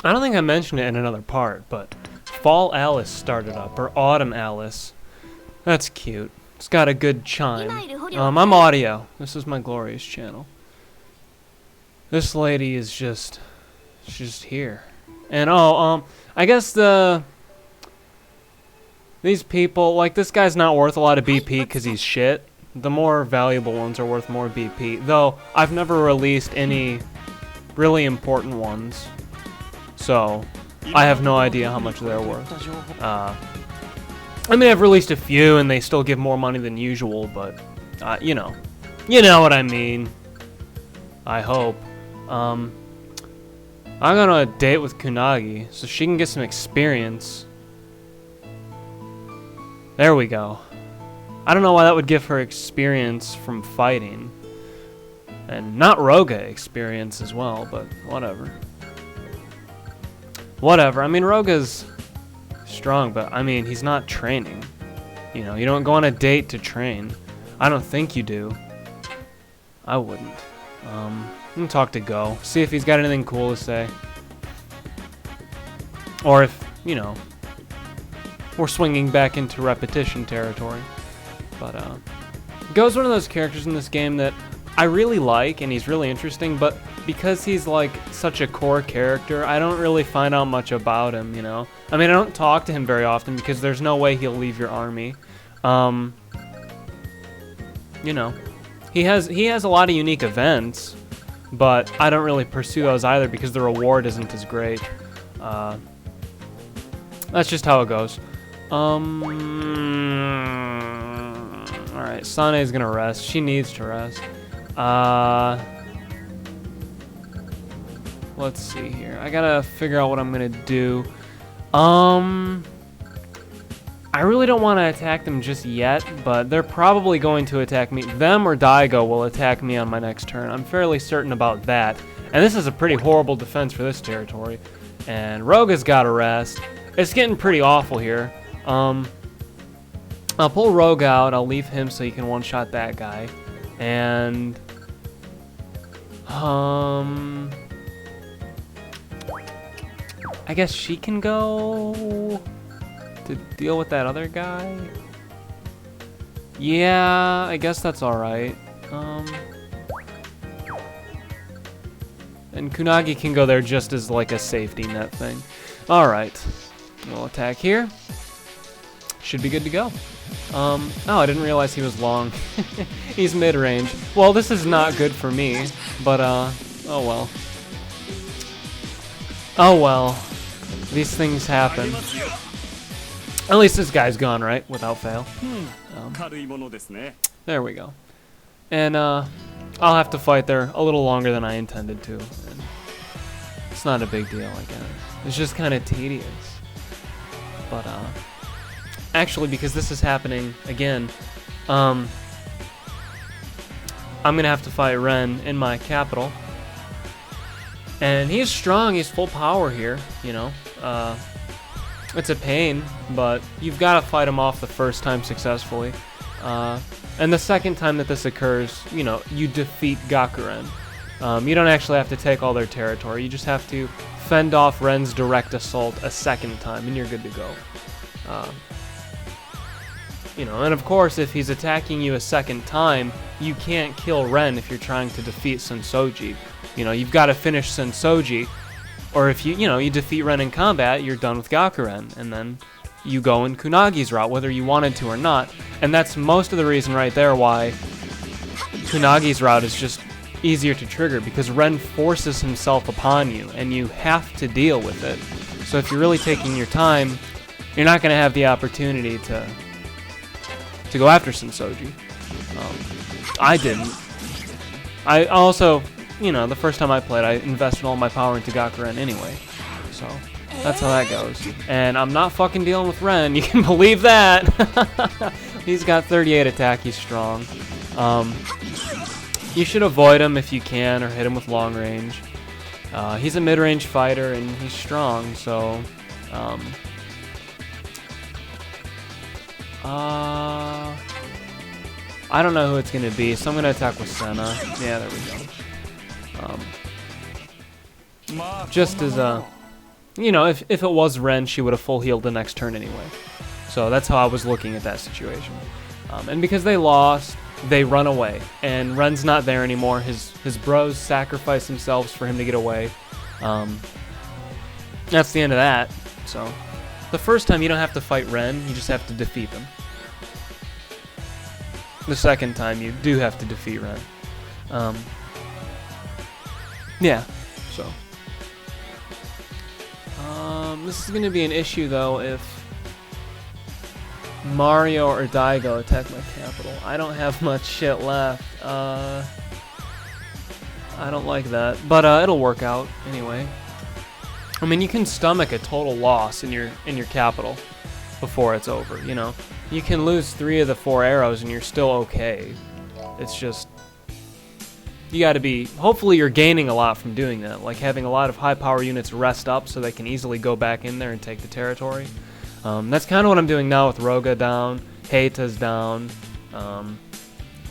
I don't think I mentioned it in another part, but Fall Alice started up, or Autumn Alice. That's cute. It's got a good chime. I'm audio. This is my glorious channel. This lady is she's just here. And I guess these people, like this guy's not worth a lot of BP because he's shit. The more valuable ones are worth more BP. Though, I've never released any really important ones. So, I have no idea how much they're worth. I mean, I've released a few and they still give more money than usual, but, you know what I mean. I hope. I'm going on a date with Kunagi so she can get some experience. There we go. I don't know why that would give her experience from fighting. And not Roga experience as well, but whatever. Whatever. I mean, Roga's strong, but I mean, he's not training. You know, you don't go on a date to train. I don't think you do. I wouldn't. I'm gonna talk to Go. See if he's got anything cool to say. Or if, you know, we're swinging back into repetition territory. But, Go's one of those characters in this game that I really like, and he's really interesting, but because he's, like, such a core character, I don't really find out much about him, you know? I mean, I don't talk to him very often because there's no way he'll leave your army. You know, he has a lot of unique events, but I don't really pursue those either because the reward isn't as great. That's just how it goes. Alright, Sane's gonna rest. She needs to rest. Let's see here. I gotta figure out what I'm gonna do. I really don't want to attack them just yet, but they're probably going to attack me. Them or Daigo will attack me on my next turn. I'm fairly certain about that. And this is a pretty horrible defense for this territory. And Roga's gotta rest. It's getting pretty awful here. I'll pull Rogue out. I'll leave him so he can one-shot that guy. And I guess she can go to deal with that other guy. Yeah, I guess that's alright. And Kunagi can go there just as like a safety net thing. Alright. We'll attack here. Should be good to go. Oh, I didn't realize he was long. He's mid-range. Well, this is not good for me, but, oh well. Oh well. These things happen. At least this guy's gone, right? Without fail. There we go. And, I'll have to fight there a little longer than I intended to. And it's not a big deal, I guess. It's just kind of tedious. But, actually, because this is happening again, I'm gonna have to fight Ren in my capital. And he's strong, he's full power here, you know. It's a pain, but you've got to fight him off the first time successfully. And the second time that this occurs, you know, you defeat Gakuren. You don't actually have to take all their territory, you just have to fend off Ren's direct assault a second time, and you're good to go. You know, and of course, if he's attacking you a second time, you can't kill Ren if you're trying to defeat Sensoji. You know, you've got to finish Sensoji, or if you defeat Ren in combat, you're done with Gakuren, and then you go in Kunagi's route, whether you wanted to or not. And that's most of the reason right there why Kunagi's route is just easier to trigger, because Ren forces himself upon you, and you have to deal with it. So if you're really taking your time, you're not going to have the opportunity to go after Sensoji. I didn't. I also, you know, the first time I played, I invested all my power into Gakuren anyway. So, that's how that goes. And I'm not fucking dealing with Ren, you can believe that! He's got 38 attack, he's strong. You should avoid him if you can, or hit him with long range. He's a mid-range fighter, and he's strong, so... I don't know who it's gonna be, so I'm gonna attack with Senna. Yeah, there we go. Just as you know, if it was Ren, she would have full healed the next turn anyway. So that's how I was looking at that situation. And because they lost, they run away, and Ren's not there anymore. His bros sacrifice themselves for him to get away. That's the end of that. So the first time you don't have to fight Ren, you just have to defeat them. The second time you do have to defeat Ren. Yeah, so this is going to be an issue though if Mario or Daigo attack my capital. I don't have much shit left. I don't like that, but it'll work out anyway. I mean, you can stomach a total loss in your capital before it's over, you know. You can lose 3 of the 4 arrows and you're still okay. It's just, you got to be, hopefully you're gaining a lot from doing that, like having a lot of high power units rest up so they can easily go back in there and take the territory. That's kind of what I'm doing now with Roga down, Heita's down. One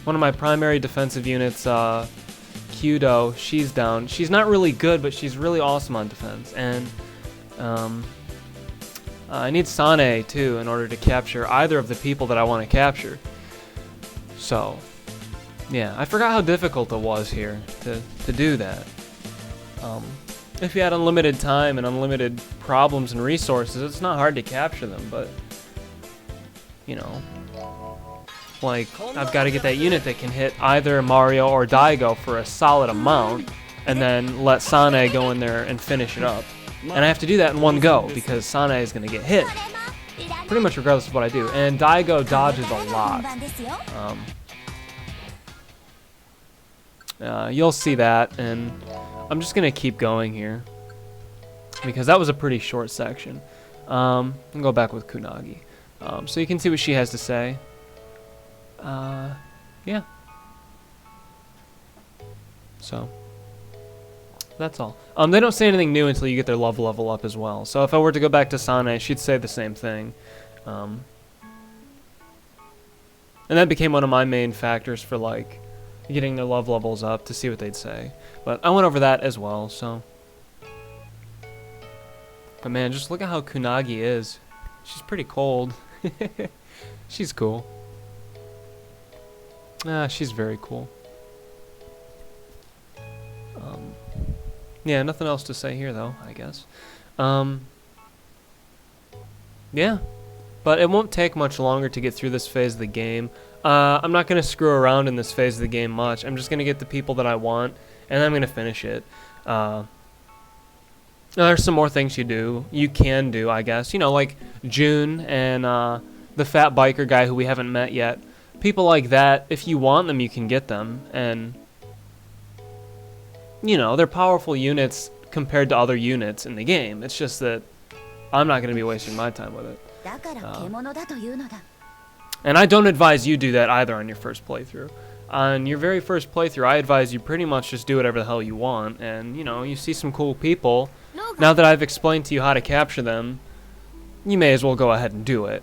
of my primary defensive units, Kyudo, she's down. She's not really good, but she's really awesome on defense. And I need Sane too in order to capture either of the people that I want to capture. So, yeah, I forgot how difficult it was here to do that. If you had unlimited time and unlimited problems and resources, it's not hard to capture them, but, you know, like, I've got to get that unit that can hit either Mario or Daigo for a solid amount, and then let Sane go in there and finish it up. And I have to do that in one go, because Sane is going to get hit, pretty much regardless of what I do. And Daigo dodges a lot. You'll see that, and I'm just going to keep going here, because that was a pretty short section. I'll go back with Kunagi. So you can see what she has to say. Yeah. So, that's all. They don't say anything new until you get their love level up as well. So if I were to go back to Sane, she'd say the same thing. And that became one of my main factors for, like, getting their love levels up to see what they'd say. But I went over that as well, so. But man, just look at how Kunagi is. She's pretty cold. She's cool. She's very cool. Yeah, nothing else to say here though, I guess. Yeah, but it won't take much longer to get through this phase of the game. I'm not going to screw around in this phase of the game much. I'm just going to get the people that I want, and I'm going to finish it. There's some more things you can do, I guess. You know, like June and the fat biker guy who we haven't met yet. People like that, if you want them, you can get them. And, you know, they're powerful units compared to other units in the game. It's just that I'm not going to be wasting my time with it. And I don't advise you do that either on your first playthrough. On your very first playthrough, I advise you pretty much just do whatever the hell you want. And, you know, you see some cool people. Now that I've explained to you how to capture them, you may as well go ahead and do it.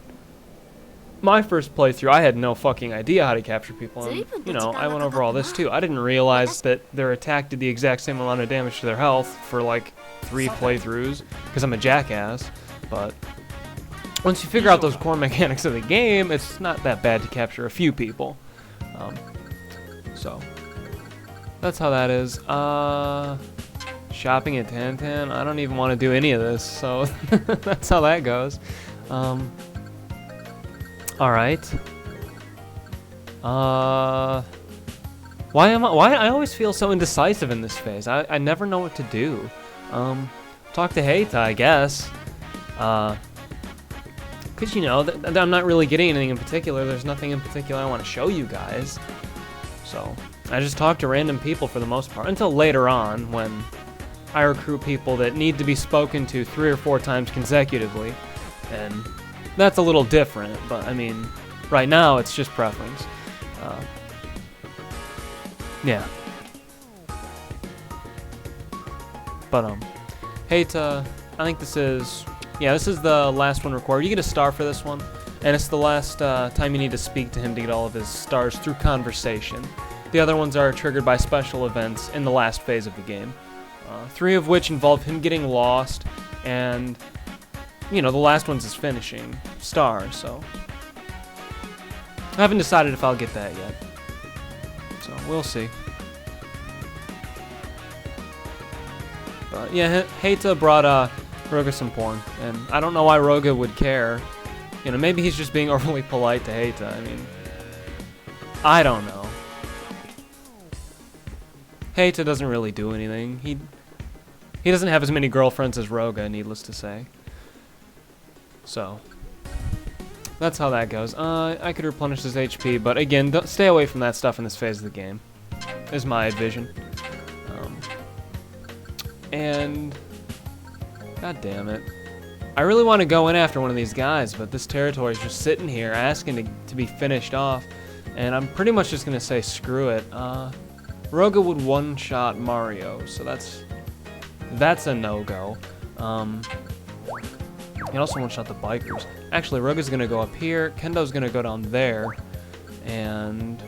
My first playthrough, I had no fucking idea how to capture people. And, you know, I went over all this too. I didn't realize that their attack did the exact same amount of damage to their health for like 3 playthroughs, because I'm a jackass. But once you figure out those core mechanics of the game, it's not that bad to capture a few people. So, that's how that is. Shopping at Tantan, I don't even want to do any of this, so that's how that goes. Alright. Why I always feel so indecisive in this phase? I never know what to do. Talk to Heita, I guess. Cause you know, I'm not really getting anything in particular. There's nothing in particular I want to show you guys. So, I just talk to random people for the most part. Until later on, when I recruit people that need to be spoken to 3 or 4 times consecutively. And that's a little different, but I mean, right now it's just preference. Yeah. But Heita, I think this is the last one recorded. You get a star for this one, and it's the last time you need to speak to him to get all of his stars through conversation. The other ones are triggered by special events in the last phase of the game. 3 of which involve him getting lost, and you know, the last one's his finishing star, so I haven't decided if I'll get that yet. So we'll see. But yeah, Heita brought Roga some porn, and I don't know why Roga would care. You know, maybe he's just being overly polite to Heita. I mean, I don't know. Heita doesn't really do anything. He doesn't have as many girlfriends as Roga, needless to say. So that's how that goes. I could replenish his HP, but again, stay away from that stuff in this phase of the game, is my vision. And god damn it, I really want to go in after one of these guys, but this territory is just sitting here asking to be finished off, and I'm pretty much just gonna say screw it. Roga would one-shot Mario, so that's a no-go. He also one-shot the bikers. Actually, Roga's gonna go up here, Kendo's gonna go down there, and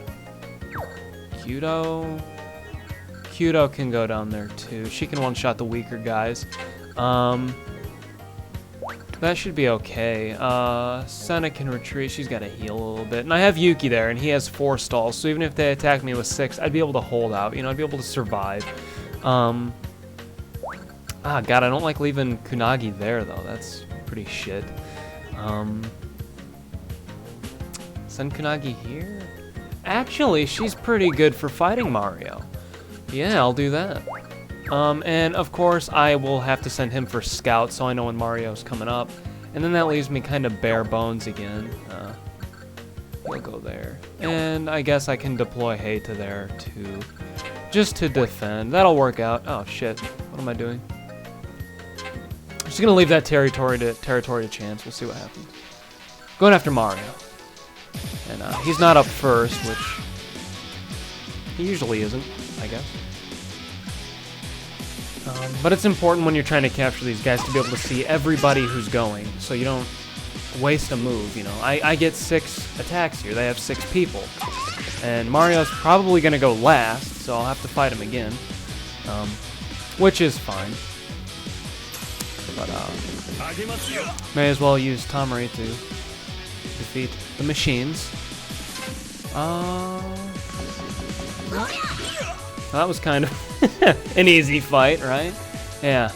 Kyudo can go down there too. She can one-shot the weaker guys. That should be okay. Senna can retreat. She's got to heal a little bit. And I have Yuki there, and he has 4 stalls. So even if they attack me with 6, I'd be able to hold out. You know, I'd be able to survive. God, I don't like leaving Kunagi there, though. That's pretty shit. Send Kunagi here? Actually, she's pretty good for fighting Mario. Yeah, I'll do that. And of course, I will have to send him for Scout, so I know when Mario's coming up. And then that leaves me kind of bare bones again. We'll go there. And I guess I can deploy Heita there, too. Just to defend. That'll work out. Oh, shit. What am I doing? I'm just gonna leave that territory to chance. We'll see what happens. Going after Mario. And he's not up first, which he usually isn't, I guess. But it's important when you're trying to capture these guys to be able to see everybody who's going, so you don't waste a move, you know. I get 6 attacks here. They have 6 people. And Mario's probably going to go last, so I'll have to fight him again. Which is fine. But, may as well use Tamari to defeat the machines. That was kind of an easy fight, right? Yeah.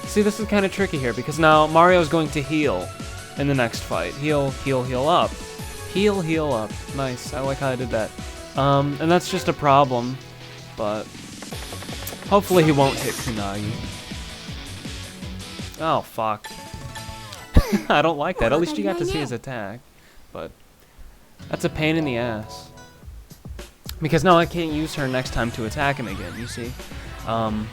See, this is kind of tricky here because now Mario's going to heal in the next fight. Heal up. Heal up. Nice. I like how I did that. And that's just a problem, but hopefully he won't hit Kunagi. Oh, fuck. I don't like that. At least you got to see his attack, but that's a pain in the ass. Because now I can't use her next time to attack him again, you see? Well,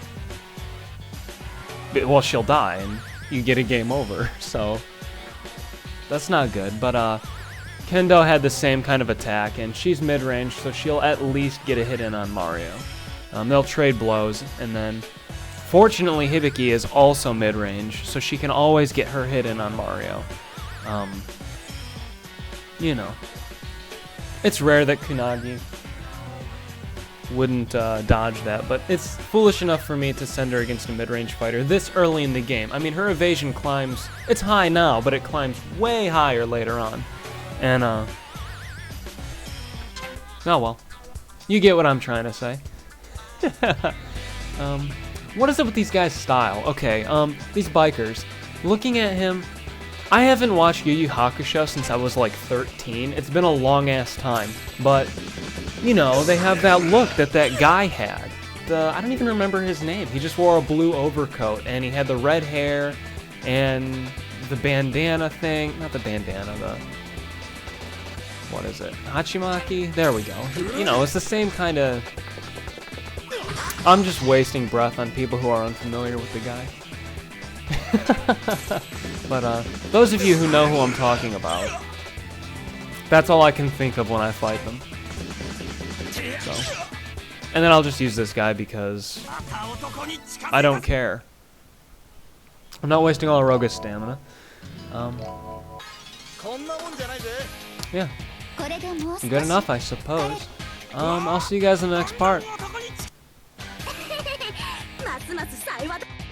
she'll die, and you get a game over, so that's not good. But Kendo had the same kind of attack, and she's mid-range, so she'll at least get a hit in on Mario. They'll trade blows, and then fortunately Hibiki is also mid-range, so she can always get her hit in on Mario. You know. It's rare that Kunagi wouldn't dodge that, but it's foolish enough for me to send her against a mid-range fighter this early in the game. I mean, her evasion climbs, it's high now, but it climbs way higher later on. And, oh well. You get what I'm trying to say. What is it with these guys' style? Okay, these bikers. Looking at him, I haven't watched Yu Yu Hakusho since I was like 13. It's been a long-ass time. But, you know, they have that look that guy had. I don't even remember his name. He just wore a blue overcoat, and he had the red hair, and the bandana thing. Not the bandana, what is it? Hachimaki? There we go. You know, it's the same kind of... I'm just wasting breath on people who are unfamiliar with the guy. But those of you who know who I'm talking about, that's all I can think of when I fight them. So, and then I'll just use this guy because I don't care. I'm not wasting all of Roga's stamina. Yeah. Good enough, I suppose. I'll see you guys in the next part. ますます幸い